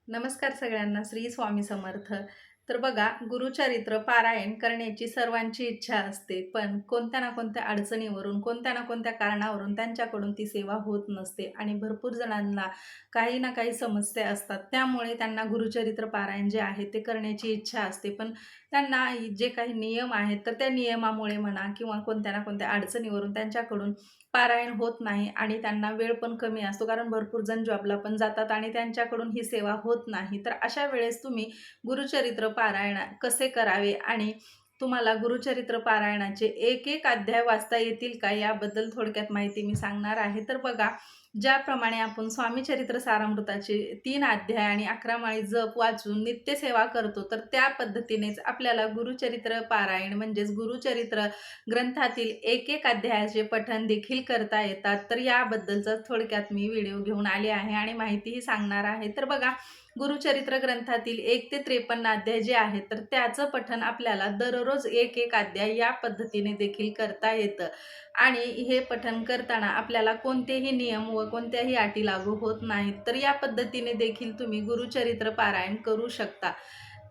नमस्कार सगळ्यांना. श्री स्वामी समर्थ. तर बघा, गुरुचरित्र पारायण करण्याची सर्वांची इच्छा असते, पण कोणत्या ना कोणत्या अडचणीवरून, कोणत्या ना कोणत्या कारणावरून त्यांच्याकडून ती सेवा होत नसते आणि भरपूर जणांना काही ना काही समस्या असतात. त्यामुळे त्यांना गुरुचरित्र पारायण जे आहे ते करण्याची इच्छा असते, पण त्यांना जे काही नियम आहेत, तर त्या नियमामुळे म्हणा किंवा कोणत्या ना कोणत्या अडचणीवरून त्यांच्याकडून पारायण होत नाही आणि त्यांना वेळ पण कमी असतो, कारण भरपूर जण जॉबला पण जातात आणि त्यांच्याकडून ही सेवा होत नाही. तर अशा वेळेस तुम्ही गुरुचरित्र पारायण कसे करावे आणि तुम्हाला गुरुचरित्र पारायणाचे एक एक अध्याय वाचता येतील का, याबद्दल थोडक्यात माहिती मी सांगणार आहे. तर बघा, ज्याप्रमाणे आपण स्वामी चरित्र सारामृताचे 3 अध्याय आणि 11 माळी जप वाचून नित्यसेवा करतो, तर त्या पद्धतीनेच आपल्याला गुरुचरित्र पारायण म्हणजेच गुरुचरित्र ग्रंथातील एक एक अध्यायाचे पठण देखील करता येतात. तर याबद्दलचा थोडक्यात मी व्हिडिओ घेऊन आले आहे आणि माहितीही सांगणार आहे. तर बघा, गुरुचरित्र ग्रंथातील 1 ते 53 अध्याय जे आहेत, तर त्याचं पठण आपल्याला दररोज एक एक अध्याय या पद्धतीने देखील करता येतं आणि हे पठण करताना आपल्याला कोणतेही नियम व कोणत्याही अटी लागू होत नाहीत. तर या पद्धतीने देखील तुम्ही गुरुचरित्र पारायण करू शकता.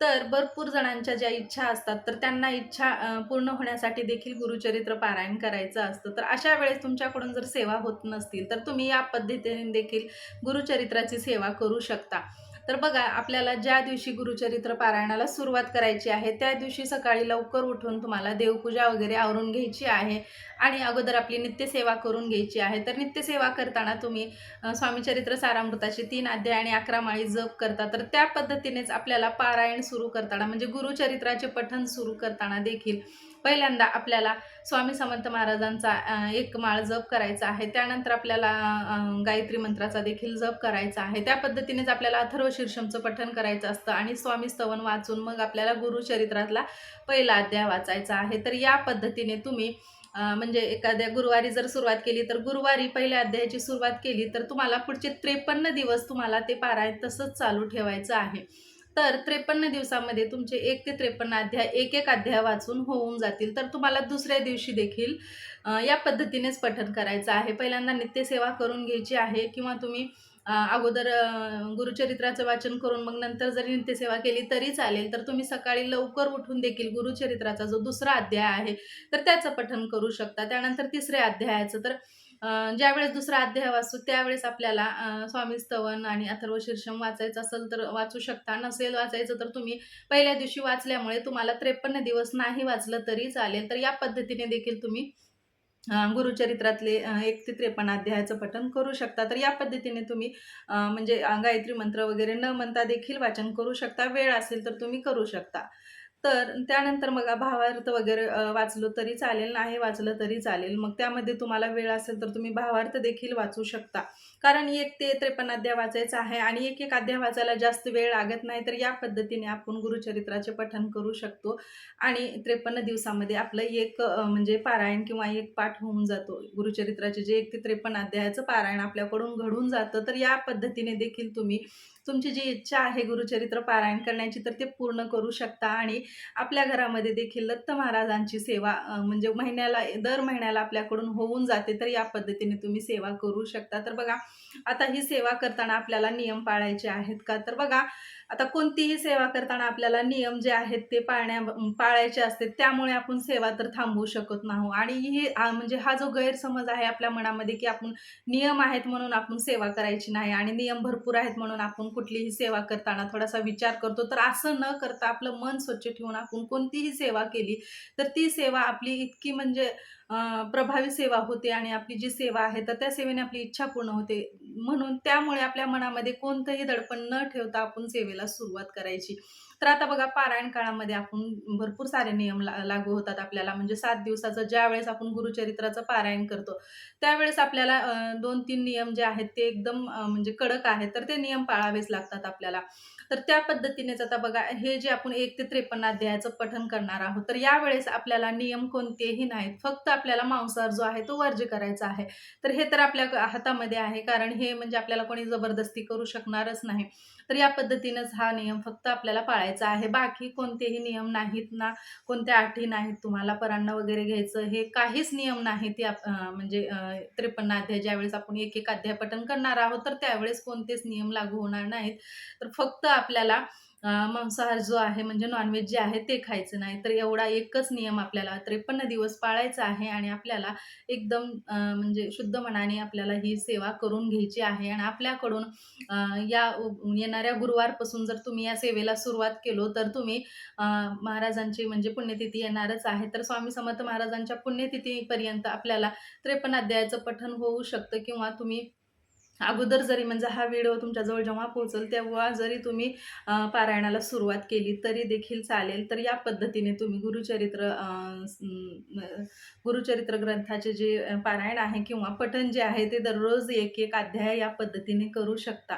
तर भरपूर जणांच्या ज्या इच्छा असतात, तर त्यांना इच्छा पूर्ण होण्यासाठी देखील गुरुचरित्र पारायण करायचं असतं. तर अशा वेळेस तुमच्याकडून जर सेवा होत नसतील, तर तुम्ही या पद्धतीने देखील गुरुचरित्राची सेवा करू शकता. तर बघा, आपल्याला ज्या दिवशी गुरुचरित्र पारायणाला सुरुवात करायची आहे, त्या दिवशी सकाळी लवकर उठून तुम्हाला देवपूजा वगैरे आवरून घ्यायची आहे आणि अगोदर आपली नित्यसेवा करून घ्यायची आहे. तर नित्यसेवा करताना तुम्ही स्वामी चरित्र सारामृताचे 3 अध्याय आणि 11 माळी जप करता. तर त्या पद्धतीनेच आपल्याला पारायण सुरू करताना म्हणजे गुरुचरित्राचे पठण सुरू करताना देखील पहिल्यांदा आपल्याला स्वामी समर्थ महाराजांचा एक माळ जप करायचा आहे. त्यानंतर आपल्याला गायत्री मंत्राचा देखील जप करायचा आहे. त्या पद्धतीनेच आपल्याला अथर्व शीर्षमचं पठण करायचं असतं आणि स्वामी स्तवन वाचून मग आपल्याला गुरुचरित्रातला पहिला अध्याय वाचायचा आहे. तर या पद्धतीने तुम्ही म्हणजे एखाद्या गुरुवारी जर सुरुवात केली, तर गुरुवारी पहिल्या अध्यायाची सुरुवात केली, तर तुम्हाला पुढचे 53 दिवस तुम्हाला ते पारायण तसंच चालू ठेवायचं आहे. तर 53 दिवसामध्ये तुमचे 1 ते 53 अध्याय, एक-एक अध्याय वाचून होऊन जातील. तर तुम्हाला दुसऱ्या दिवशी देखील या पद्धतीनेच पठण करायचं आहे. पहिल्यांदा नित्यसेवा करून घ्यायची आहे किंवा तुम्ही अगोदर गुरुचरित्राचं वाचन करून मग नंतर जरी नित्यसेवा केली तरी चालेल. तर तुम्ही सकाळी लवकर उठून देखील गुरुचरित्राचा जो दुसरा अध्याय आहे, तर त्याचं पठण करू शकता. त्यानंतर तिसऱ्या अध्यायाचं तर ज्यावेळेस दुसरा अध्याय वाचतो त्यावेळेस आपल्याला स्वामी स्तवन आणि अथर्व शीर्षम वाचायचं असेल तर वाचू शकता. नसेल वाचायचं तर तुम्ही पहिल्या दिवशी वाचल्यामुळे तुम्हाला 53 दिवस नाही वाचलं तरी चालेल. तर या पद्धतीने देखील तुम्ही गुरुचरित्रातले 1 ते 53 अध्यायाचं पठण करू शकता. तर या पद्धतीने तुम्ही म्हणजे गायत्री मंत्र वगैरे न म्हणता देखील वाचन करू शकता. वेळ असेल तर तुम्ही करू शकता. तर त्यानंतर मग भावार्थ वगैरे वाचलं तरी चालेल, नाही वाचलं तरी चालेल. मग त्यामध्ये तुम्हाला वेळ असेल तर तुम्ही भावार्थ देखील वाचू शकता. कारण 1 ते 53 अध्याय वाचायचा आहे आणि एक-एक अध्याय वाचायला जास्त वेळ लागत नाही. तर या पद्धतीने आपण गुरुचरित्राचे पठण करू शकतो आणि 53 दिवसामध्ये आपलं एक म्हणजे पारायण किंवा एक पाठ होऊन जातो. गुरुचरित्राचे जे 1 ते 53 अध्यायाचं पारायण आपल्याकडून घडून जातं. तर या पद्धतीने देखील तुम्ही तुमची जी इच्छा आहे गुरुचरित्र पारायण करण्याची, तर ते पूर्ण करू शकता आणि आपल्या घरामध्ये देखील दत्त महाराजांची सेवा म्हणजे दर महिन्याला आपल्याकडून होऊन जाते. तर या पद्धतीने तुम्ही सेवा करू शकता. तर बघा, आता ही सेवा करताना आपल्याला नियम पाळायचे आहेत का? तर बघा, आता कोणतीही सेवा करताना आपल्याला नियम जे आहेत ते पाळायचे असते. त्यामुळे आपण सेवा तर थांबवू शकत नाही आणि ही म्हणजे हा जो गैरसमज आहे आपल्या मनामध्ये, की आपण नियम आहेत म्हणून आपण सेवा करायची नाही आणि नियम भरपूर आहेत म्हणून आपण कुठलीही सेवा करताना थोडासा विचार करतो. तर असं न करता आपलं मन स्वच्छ ठेवून आपण कोणतीही सेवा केली, तर ती सेवा आपली इतकी म्हणजे प्रभावी सेवा होते आणि आपली जी सेवा आहे, तर त्या सेवेने आपली इच्छा पूर्ण होते. म्हणून त्यामुळे आपल्या मनामध्ये कोणतंही दडपण न ठेवता आपण सेवेला सुरुवात करायची. तर आता बघा, पारायण काळामध्ये आपण भरपूर सारे नियम लागू होतात आपल्याला. म्हणजे 7 दिवसाचं ज्यावेळेस आपण गुरुचरित्राचं पारायण करतो, त्यावेळेस आपल्याला 2-3 नियम जे आहेत ते एकदम म्हणजे कडक आहेत. तर ते नियम पाळावेच लागतात आपल्याला. तर त्या पद्धतीनेच आता बघा, हे जे आपण 1 ते 53 अध्यायाचं पठण करणार आहोत, तर यावेळेस आपल्याला नियम कोणतेही नाहीत. फक्त आपल्याला मांसाहार जो आहे तो वर्ज्य करायचा आहे. तर हे तर आपल्या हातामध्ये आहे, कारण हे म्हणजे आपल्याला कोणी जबरदस्ती करू शकणारच नाही. तर या पद्धतीनेच हा नियम फक्त आपल्याला पाळायचा आहे. बाकी कोणतेही नियम नाहीत ना, कोणत्या अटी नाहीत तुम्हाला परान्न वगैरे घ्यायचं, हे काहीच नियम नाहीत. या म्हणजे 53 अध्याय ज्यावेळेस आपण एक एक अध्याय पठण करणार आहोत, तर त्यावेळेस कोणतेच नियम लागू होणार नाहीत. तर फक्त आपल्याला मांसाहार जो आहे म्हणजे नॉन-व्हेज जे आहे ते खायचं नाही. तर एवढा एकच नियम आपल्याला 53 दिवस पाळायचा आहे आणि आपल्याला एकदम म्हणजे शुद्ध मनाने आपल्याला ही सेवा करून घ्यायची आहे आणि आपल्याकडून या येणाऱ्या गुरुवारपासून जर तुम्ही या सेवेला सुरुवात केलो, तर तुम्ही महाराजांची म्हणजे पुण्यतिथी येणारच आहे. तर स्वामी समर्थ महाराजांच्या पुण्यतिथीपर्यंत आपल्याला 53 अध्यायाचं पठण होऊ शकतं किंवा तुम्ही अगोदर जरी म्हणजे हा व्हिडिओ तुमच्याजवळ जेव्हा पोहोचेल तेव्हा जरी तुम्ही पारायणाला सुरुवात केली तरी देखील चालेल. तर या पद्धतीने तुम्ही गुरुचरित्र ग्रंथाचे जे पारायण आहे किंवा पठण जे आहे ते दररोज एक एक अध्याय या पद्धतीने करू शकता.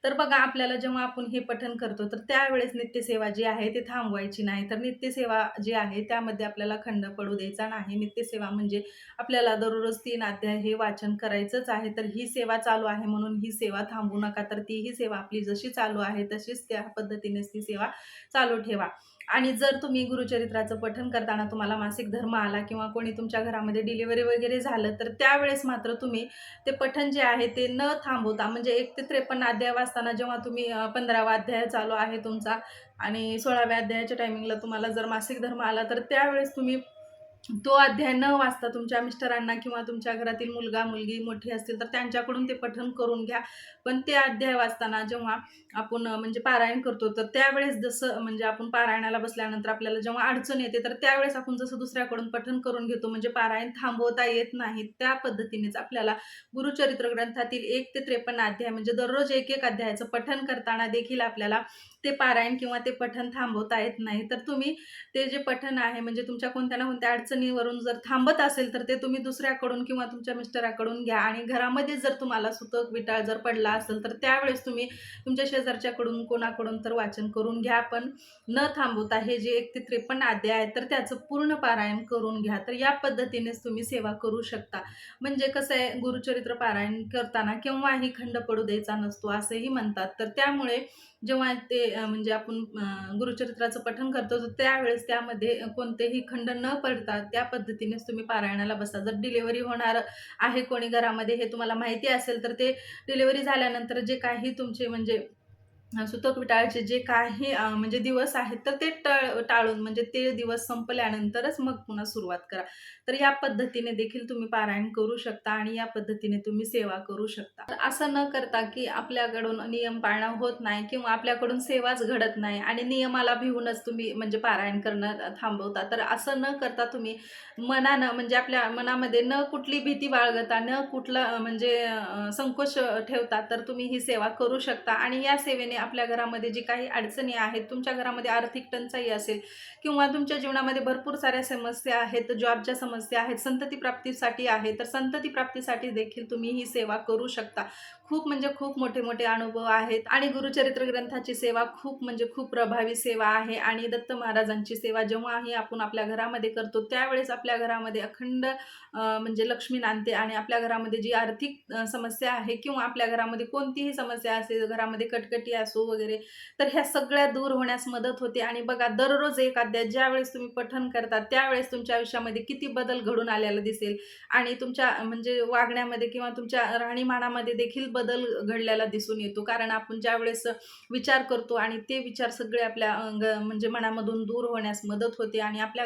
तर बघा, आपल्याला जेव्हा आपण हे पठण करतो तर त्यावेळेस नित्यसेवा जी आहे ती थांबवायची नाही. तर नित्यसेवा जी आहे त्यामध्ये आपल्याला खंड पडू द्यायचा नाही. नित्यसेवा म्हणजे आपल्याला दररोज 3 अध्याय हे वाचन करायचंच आहे. तर ही सेवा चालू आहे म्हणून ही सेवा थांबवू नका. तर तीही सेवा आपली जशी चालू आहे तशीच त्या पद्धतीनेच ती सेवा चालू ठेवा. आणि जर तुम्ही गुरुचरित्राचं पठण करताना तुम्हाला मासिक धर्म आला किंवा कोणी तुमच्या घरामध्ये डिलिव्हरी वगैरे झालं, तर त्यावेळेस मात्र तुम्ही ते पठण जे आहे ते न थांबवता म्हणजे 1 ते 53 अध्याय वाचताना जेव्हा तुम्ही 15वा अध्याय चालू आहे तुमचा आणि 16व्या अध्यायाच्या टायमिंगला तुम्हाला जर मासिक धर्म आला, तर त्यावेळेस तुम्ही तो अध्याय न वाचता तुमच्या मिस्टरांना किंवा तुमच्या घरातील मुलगा-मुलगी मोठी असतील तर त्यांच्याकडून ते पठण करून घ्या. पण ते अध्याय वाचताना जेव्हा आपण म्हणजे पारायण करतो, तर त्यावेळेस जसं म्हणजे आपण पारायणाला बसल्यानंतर आपल्याला जेव्हा अडचण येते, तर त्यावेळेस आपण जसं दुसऱ्याकडून पठण करून घेतो म्हणजे पारायण थांबवता येत नाही. त्या पद्धतीनेच आपल्याला गुरुचरित्र ग्रंथातील 1 ते 53 अध्याय म्हणजे दररोज एक-एक अध्यायाचं पठण करताना देखील आपल्याला ते पारायण किंवा ते पठण थांबवता येत नाही. तर तुम्ही ते जे पठण आहे म्हणजे तुमच्या कोणत्या ना कोणत्या अडचणीवरून जर थांबत असेल, तर ते तुम्ही दुसऱ्याकडून किंवा तुमच्या मिस्टराकडून घ्या आणि घरामध्ये जर तुम्हाला सुतक विटाळ जर पडला असेल, तर त्यावेळेस तुम्ही तुमच्या शेजारच्याकडून कोणाकडून तर वाचन करून घ्या. पण न थांबवता हे जे 1 ते 53 अध्याय आहेत, तर त्याचं पूर्ण पारायण करून घ्या. तर या पद्धतीनेच तुम्ही सेवा करू शकता. म्हणजे कसं आहे, गुरुचरित्र पारायण करताना केव्हाही खंड पडू द्यायचा नसतो असंही म्हणतात. तर त्यामुळे जेव्हा ते म्हणजे आपण गुरुचरित्राचं पठण करतो, तर त्यावेळेस त्यामध्ये कोणतेही खंड न पडता त्या पद्धतीनेच तुम्ही पारायणाला बसा. जर डिलिव्हरी होणार आहे कोणी घरामध्ये हे तुम्हाला माहिती असेल, तर ते डिलिव्हरी झाल्यानंतर जे काही तुमचे म्हणजे सुतक विटाळायचे जे काही म्हणजे दिवस आहेत, तर ते टाळून म्हणजे ते दिवस संपल्यानंतरच मग पुन्हा सुरुवात करा. तर या पद्धतीने देखील तुम्ही पारायण करू शकता आणि या पद्धतीने तुम्ही सेवा करू शकता. तर असं न करता, की आपल्याकडून नियम पाळणं होत नाही किंवा आपल्याकडून सेवाच घडत नाही आणि नियमाला भिवूनच तुम्ही म्हणजे पारायण करणं थांबवता. तर असं न करता तुम्ही मनानं म्हणजे आपल्या मनामध्ये न कुठली भीती बाळगता, न कुठला म्हणजे संकोच ठेवता, तर तुम्ही ही सेवा करू शकता आणि या सेवेने आपल्या घरामध्ये जी काही अडचणी आहेत, तुमच्या घरामध्ये आर्थिक टंचाई असेल किंवा तुमच्या जीवनामध्ये भरपूर साऱ्या समस्या आहेत, जॉबच्या समस्या आहेत, संतती प्राप्तीसाठी आहे, तर संतती प्राप्तीसाठी देखील तुम्ही ही सेवा करू शकता. खूप म्हणजे खूप मोठे-मोठे अनुभव आहेत आणि गुरुचरित्र ग्रंथाची सेवा खूप म्हणजे खूप प्रभावी सेवा आहे आणि दत्त महाराजांची सेवा जेव्हाही आपण आपल्या घरामध्ये करतो, त्यावेळेस आपल्या घरामध्ये अखंड म्हणजे लक्ष्मी नांदते आणि आपल्या घरामध्ये जी आर्थिक समस्या आहे किंवा आपल्या घरामध्ये कोणतीही समस्या असेल, घरामध्ये कटकटी असो वगैरे, तर ह्या सगळ्या दूर होण्यास मदत होते. आणि बघा, दररोज एक अध्याय ज्यावेळेस तुम्ही पठण करता, त्यावेळेस तुमच्या आयुष्यामध्ये किती बदल घडून आलेला दिसेल आणि तुमच्या म्हणजे वागण्यामध्ये किंवा तुमच्या राहणीमानामध्ये देखील बदल घडलेला दिसून येतो. कारण आपण ज्यावेळेस विचार करतो आणि ते विचार सगळे आपल्या म्हणजे मनामधून दूर होण्यास मदत होते आणि आपल्या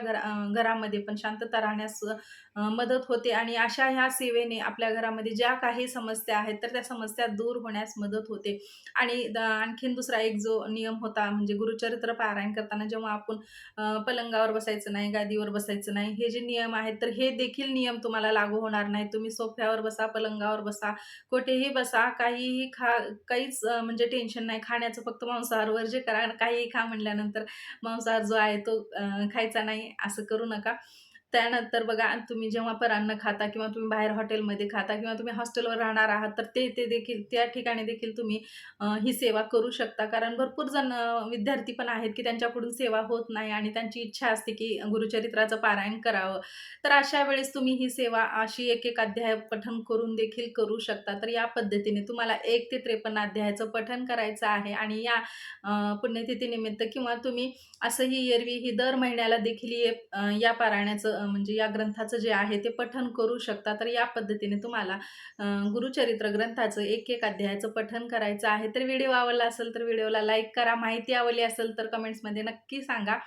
घरामध्ये पण शांतता राहण्यास मदत होते आणि अशा ह्या सेवेने आपल्या घरामध्ये ज्या काही समस्या आहेत, तर त्या समस्या दूर होण्यास मदत होते. आणि आणखीन दुसरा एक जो नियम होता म्हणजे गुरुचरित्र पारायण करताना जेव्हा आपण पलंगावर बसायचं नाही, गादीवर बसायचं नाही, हे जे नियम आहेत, तर हे देखील नियम तुम्हाला लागू होणार नाही. तुम्ही सोफ्यावर बसा, पलंगावर बसा, कुठेही बसा, काहीही खा, काहीच म्हणजे टेन्शन नाही. खाण्याचं फक्त मांसाहार वर्ज्य करा. काहीही खा म्हटल्यानंतर मांसाहार जो आहे तो खायचा नाही, असं करू नका. त्यानंतर बघा तुम्ही जेव्हा पण अन्न खाता किंवा तुम्ही बाहेर हॉटेलमध्ये खाता किंवा तुम्ही हॉस्टेलवर राहणार आहात, तर ते ते देखील त्या ठिकाणी देखील तुम्ही ही सेवा करू शकता. कारण भरपूर जण विद्यार्थी पण आहेत, की त्यांच्याकडून सेवा होत नाही आणि त्यांची इच्छा असते, की गुरुचरित्राचं पारायण करावं. तर अशा वेळेस तुम्ही ही सेवा अशी एक-एक अध्याय पठण करून देखील करू शकता. तर या पद्धतीने तुम्हाला 1 ते 53 अध्यायाचं पठण करायचं आहे आणि या पुण्यतिथीनिमित्त किंवा तुम्ही असंही एरवी ही दर महिन्याला देखील या पारायणाचं म्हणजे या ग्रंथाचं जे आहे ते पठण करू शकता. तर या पद्धतीने तुम्हाला अ, गुरुचरित्र ग्रंथाचं एक-एक अध्यायाचं पठण करायचं आहे. तर व्हिडिओ आवडला असेल तर व्हिडिओला लाईक करा. माहिती आवडली असेल तर कमेंट्समध्ये नक्की सांगा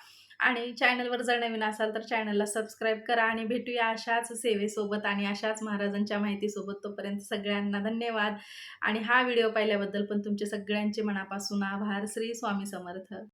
आणि चॅनलवर जर नवीन असाल तर चॅनलला सबस्क्राईब करा आणि भेटूया अशाच सेवेसोबत आणि अशाच महाराजांच्या माहितीसोबत. तोपर्यंत सगळ्यांना धन्यवाद आणि हा व्हिडिओ पाहिल्याबद्दल पण तुमचे सगळ्यांचे मनापासून आभार. श्री स्वामी समर्थ.